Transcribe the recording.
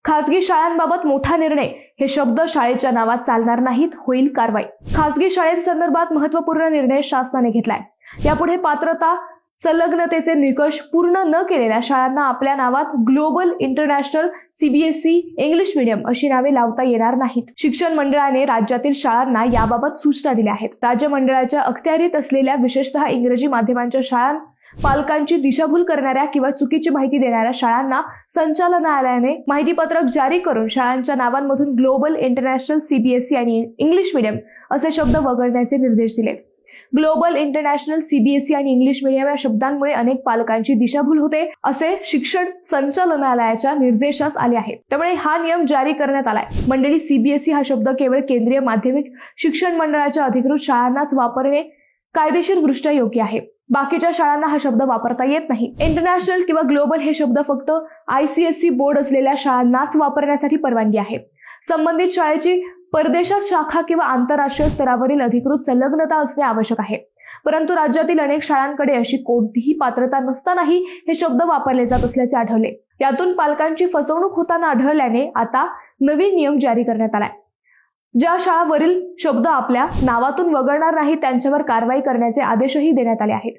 खासगी शाळांबाबत मोठा निर्णय, हे शब्द शाळेच्या नावात चालणार नाहीत, होईल कारवाई। खासगी शाळांसंदर्भात महत्त्वपूर्ण निर्णय शासनाने घेतलाय। यापुढे पात्रता संलग्नतेचे निकष पूर्ण न केलेल्या शाळांना आपल्या नावात global, international, CBSE, English medium अशी नावे लावता येणार नाहीत। शिक्षण मंडळाने राज्यातील शाळांना याबाबत सूचना दिल्या आहेत। राज्य मंडळाच्या अखत्यारीत असलेल्या विशेषतः इंग्रजी माध्यमांच्या शाळां, पालकांची दिशाभूल करणाऱ्या किंवा चुकीची माहिती देणाऱ्या शाळांना संचालनालयाने माहितीपत्रक जारी करून शाळांच्या नावांमधून ग्लोबल, इंटरनॅशनल, सीबीएसई आणि इंग्लिश मीडियम असे शब्द वगळण्याचे निर्देश दिले। ग्लोबल, इंटरनॅशनल, सीबीएसई आणि इंग्लिश मीडियम या शब्दांमुळे अनेक पालकांची दिशाभूल होते, असे शिक्षण संचालनालयाच्या निर्देशास आले आहे। त्यामुळे हा नियम जारी करण्यात आलाय। मंडळी, सीबीएसई हा शब्द केवळ केंद्रीय माध्यमिक शिक्षण मंडळाच्या अधिकृत शाळांनाच वापरणे कायदेशीरदृष्ट्या योग्य आहे। बाकीच्या शाळांना हा शब्द वापरता येत नाही। इंटरनॅशनल किंवा ग्लोबल हे शब्द फक्त आयसीएसई बोर्ड असलेल्या शाळांनाच वापरण्यासाठी परवानगी आहे। संबंधित शाळेची परदेशात शाखा किंवा आंतरराष्ट्रीय स्तरावरील अधिकृत संलग्नता असणे आवश्यक आहे। परंतु राज्यातील अनेक शाळांकडे अशी कोणतीही पात्रता नसतानाही हे शब्द वापरले जात असल्याचे आढळले। यातून पालकांची फसवणूक होताना आढळल्याने आता नवीन नियम जारी करण्यात आलाय। ज्या शाळा वरील शब्द आपल्या नावातून वगळणार नाही त्यांच्यावर कारवाई करण्याचे आदेशही देण्यात आले आहेत।